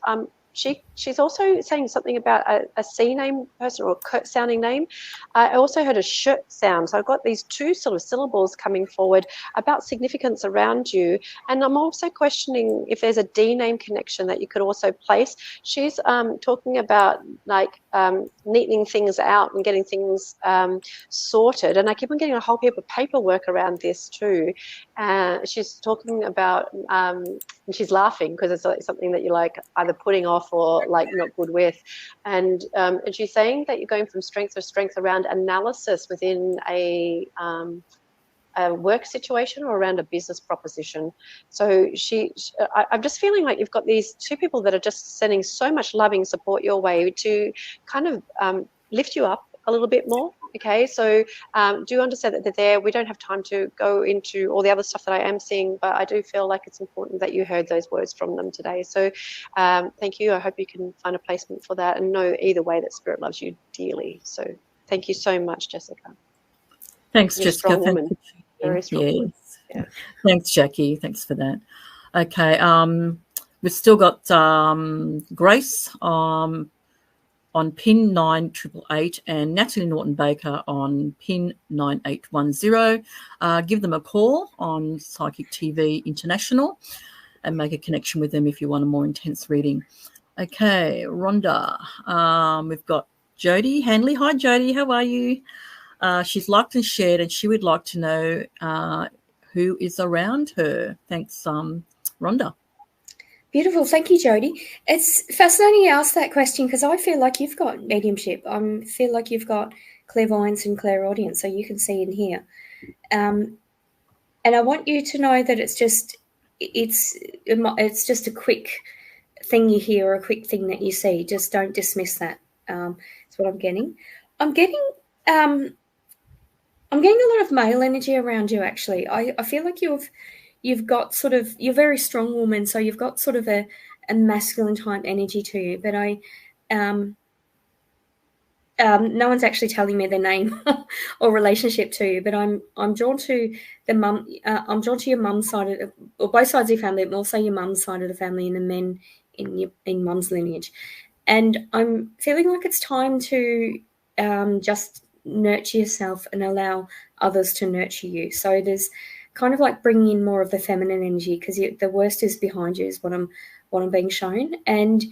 she's also saying something about a C name person or a curt sounding name. I also heard a shirt sound. So I've got these two sort of syllables coming forward about significance around you. And I'm also questioning if there's a D name connection that you could also place. She's talking about like neatening things out and getting things sorted. And I keep on getting a whole heap of paperwork around this too. She's talking about, and she's laughing because it's like something that you're like either putting off or like not good with, and she's saying that you're going from strength to strength around analysis within a work situation or around a business proposition. So I'm just feeling like you've got these two people that are just sending so much loving support your way to kind of lift you up a little bit more. Okay, so do understand that they're there. We don't have time to go into all the other stuff that I am seeing, but I do feel like it's important that you heard those words from them today. So thank you. I hope you can find a placement for that, and know either way that Spirit loves you dearly. So thank you so much, Jessica. Thanks, You're Jessica. a strong woman. Very strong woman. Yeah. Thanks, Jackie. Thanks for that. Okay, we've still got Grace on pin 9888 and Natalie Norton-Baker on pin 9810. Give them a call on Psychic TV International and make a connection with them if you want a more intense reading. Okay, Rhonda. We've got Jody Hanley. Hi, Jody. How are you? She's liked and shared, and she would like to know who is around her. Thanks, Rhonda. Beautiful. Thank you, Jody. It's fascinating you asked that question because I feel like you've got mediumship. I feel like you've got clairvoyance and clairaudience, so you can see and hear. And I want you to know that it's just a quick thing you hear or a quick thing that you see. Just don't dismiss that. That's what I'm getting. I'm getting a lot of male energy around you, actually. I feel like you've got sort of, you're a very strong woman, so you've got sort of a masculine type energy to you. But no one's actually telling me their name or relationship to you. But I'm drawn to the mum. I'm drawn to your mum's side or both sides of your family, but also your mum's side of the family and the men in mum's lineage. And I'm feeling like it's time to just nurture yourself and allow others to nurture you. So there's kind of like bringing in more of the feminine energy because the worst is behind you is what I'm being shown. And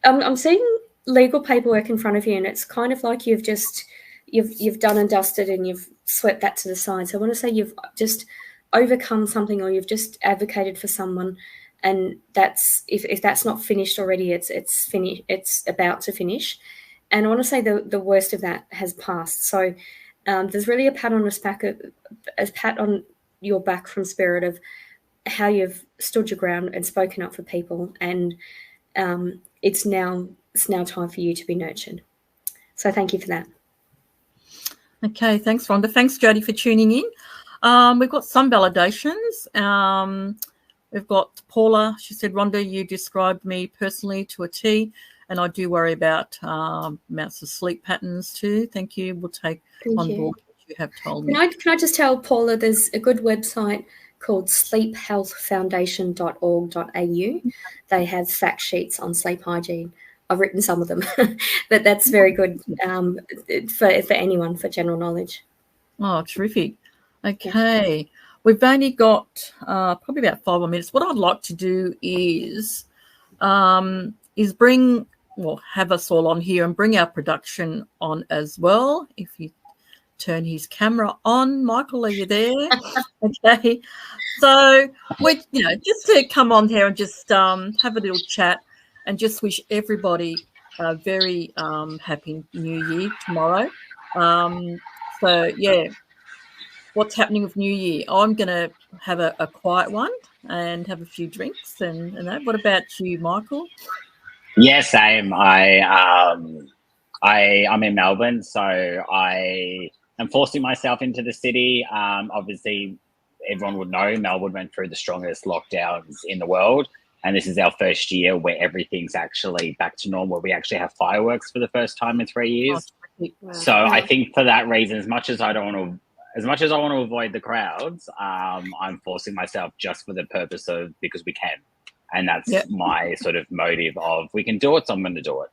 I'm seeing legal paperwork in front of you, and it's kind of like you've done and dusted and you've swept that to the side. So I want to say you've just overcome something, or you've just advocated for someone, and that's if that's not finished already, it's finished. It's about to finish. And I want to say the worst of that has passed. So there's really a pat on your back from Spirit of how you've stood your ground and spoken up for people, and it's now time for you to be nurtured. So thank you for that. Okay, thanks, Rhonda. Thanks, Jody, for tuning in. We've got some validations. We've got Paula. She said, Rhonda, you described me personally to a T, and I do worry about amounts of sleep patterns too. Thank you. We'll take on board what you have told me. Can I just tell Paula there's a good website called sleephealthfoundation.org.au. They have fact sheets on sleep hygiene. I've written some of them, but that's very good for anyone, for general knowledge. Oh, terrific. Okay. Yeah. We've only got probably about 5 more minutes. What I'd like to do is have us all on here and bring our production on as well. If you turn his camera on. Michael, are you there? Okay. So we, just to come on here and just have a little chat and just wish everybody a very happy New Year tomorrow. So yeah, what's happening with New Year? I'm going to have a quiet one and have a few drinks and that. What about you, Michael? Yeah, same. I'm in Melbourne, so I am forcing myself into the city. Obviously, everyone would know Melbourne went through the strongest lockdowns in the world, and this is our first year where everything's actually back to normal. We actually have fireworks for the first time in 3 years. Wow. So I think for that reason, as much as I want to avoid the crowds, I'm forcing myself just for the purpose of because we can. And that's my sort of motive of we can do it, so I'm going to do it.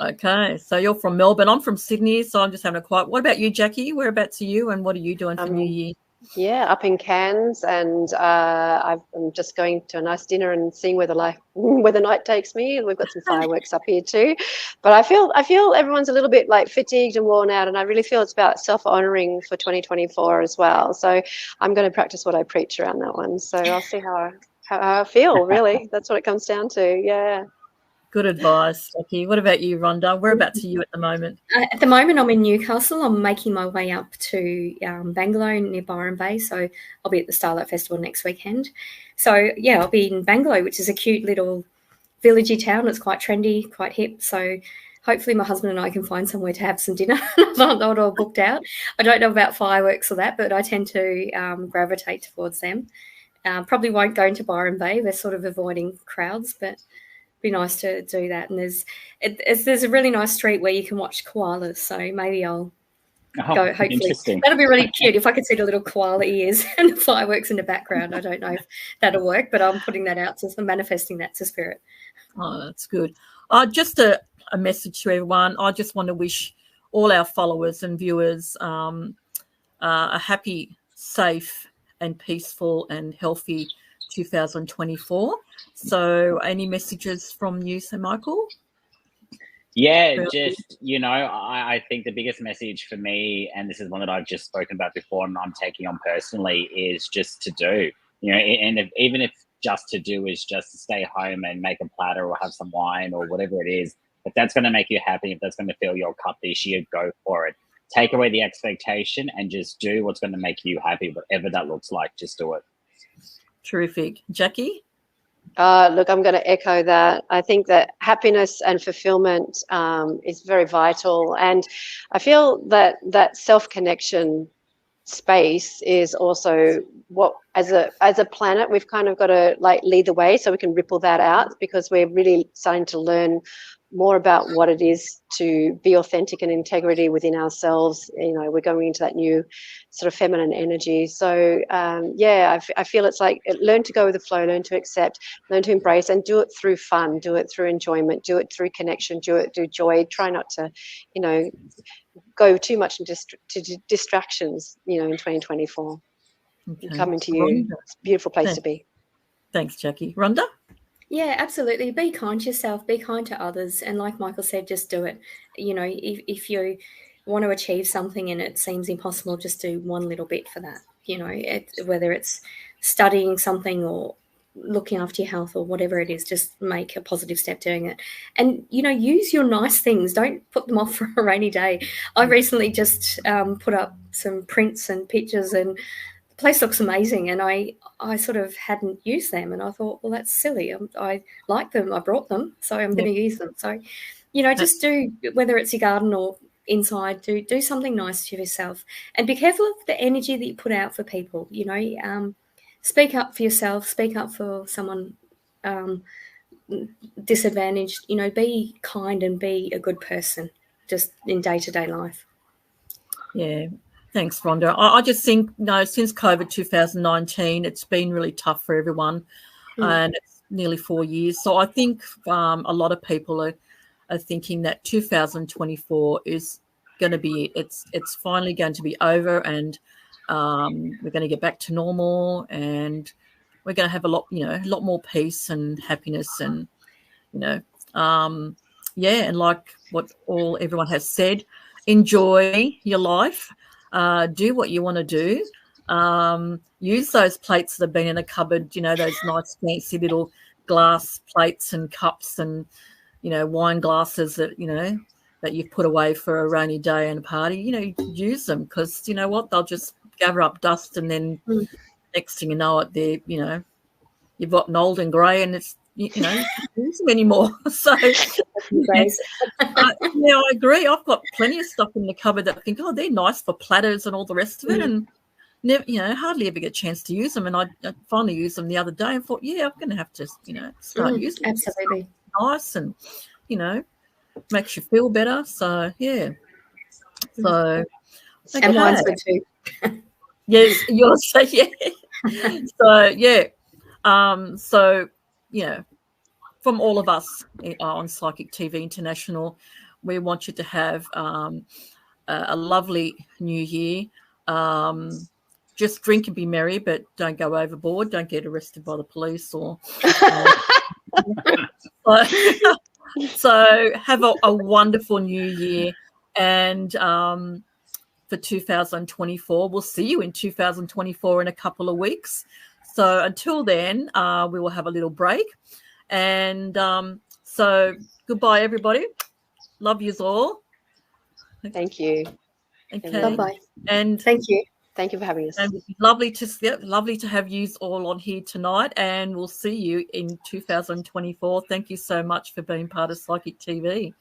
Okay, so you're from Melbourne. I'm from Sydney, so I'm just having a quiet. What about you, Jackie? Whereabouts are you, and what are you doing for New Year? Yeah, up in Cairns, and I'm just going to a nice dinner and seeing where the night takes me. We've got some fireworks up here too, but I feel everyone's a little bit like fatigued and worn out, and I really feel it's about self-honouring for 2024 as well. So I'm going to practice what I preach around that one. So I'll see how I feel. Really, that's what it comes down to. Yeah. Good advice, Jackie. What about you, Rhonda? Whereabouts are you at the moment? At the moment, I'm in Newcastle. I'm making my way up to Bangalow near Byron Bay. So I'll be at the Starlight Festival next weekend. So, yeah, I'll be in Bangalow, which is a cute little villagey town. It's quite trendy, quite hip. So hopefully my husband and I can find somewhere to have some dinner. Not all booked out. I don't know about fireworks or that, but I tend to gravitate towards them. Probably won't go into Byron Bay. We're sort of avoiding crowds, but be nice to do that. And there's a really nice street where you can watch koalas, so maybe I'll go. Hopefully that'll be really cute if I could see the little koala ears and the fireworks in the background. I don't know if that'll work, but I'm putting that out, so I'm manifesting that to spirit. Oh, that's good. Just a message to everyone. I just want to wish all our followers and viewers a happy, safe and peaceful and healthy 2024. So any messages from you, Sir Michael? Yeah, just, I think the biggest message for me, and this is one that I've just spoken about before and I'm taking on personally, is just to do, and even if just to do is just to stay home and make a platter or have some wine or whatever it is, if that's going to make you happy, if that's going to fill your cup this year, go for it. Take away the expectation and just do what's going to make you happy, whatever that looks like, just do it. Terrific. Jackie? Look, I'm going to echo that. I think that happiness and fulfillment is very vital. And I feel that self-connection space is also what, as a planet, we've kind of got to lead the way so we can ripple that out, because we're really starting to learn more about what it is to be authentic and integrity within ourselves. We're going into that new sort of feminine energy. So I feel it's like learn to go with the flow, learn to accept, learn to embrace, and do it through fun, do it through enjoyment, do it through connection, do it through joy. Try not to, go too much into distractions, in 2024. Okay. Coming to you. Rhonda. It's a beautiful place to be. Thanks, Jackie. Rhonda? Yeah, absolutely. Be kind to yourself, be kind to others. And like Michael said, just do it. If you want to achieve something and it seems impossible, just do one little bit for that. Whether it's studying something or looking after your health or whatever it is, just make a positive step doing it. And, use your nice things. Don't put them off for a rainy day. I recently just put up some prints and pictures, and the place looks amazing, and I sort of hadn't used them, and I thought, well, that's silly. I like them. I brought them, so I'm going to use them. So, just do, whether it's your garden or inside, do something nice to yourself, and be careful of the energy that you put out for people. Speak up for yourself. Speak up for someone disadvantaged. Be kind and be a good person, just in day-to-day life. Yeah. Thanks, Rhonda. I just think, since COVID 2019, it's been really tough for everyone, and it's nearly 4 years. So I think a lot of people are thinking that 2024 is going to be it's finally going to be over, and we're going to get back to normal, and we're going to have a lot more peace and happiness, and and like what everyone has said. enjoy your life, do what you want to do. Use those plates that have been in a cupboard, you know, those nice fancy little glass plates and cups and, you know, wine glasses that, you know, that you've put away for a rainy day and a party. You know, use them, because you know what, they'll just gather up dust, and then next thing you know it, they're, you know, you've gotten old and grey, and it's, you know, you can't use them anymore. So yeah, I agree. I've got plenty of stuff in the cupboard that I think, oh, they're nice for platters and all the rest of it, and never, you know, hardly ever get a chance to use them. And I finally used them the other day and thought, yeah, I'm going to have to, you know, start using them. Absolutely. Nice, and, you know, makes you feel better. So yeah. So and mine's good too. Yes, yours. Yeah. So yeah. So, you know, from all of us on Psychic TV International, we want you to have a lovely new year. Just drink and be merry, but don't go overboard. Don't get arrested by the police or. So have a wonderful new year, and for 2024, we'll see you in 2024 in a couple of weeks. So until then, we will have a little break, and so goodbye, everybody. Love yous all. Thank you. Okay. Bye-bye. And thank you. Thank you for having us. And lovely to have you all on here tonight, and we'll see you in 2024. Thank you so much for being part of Psychic TV.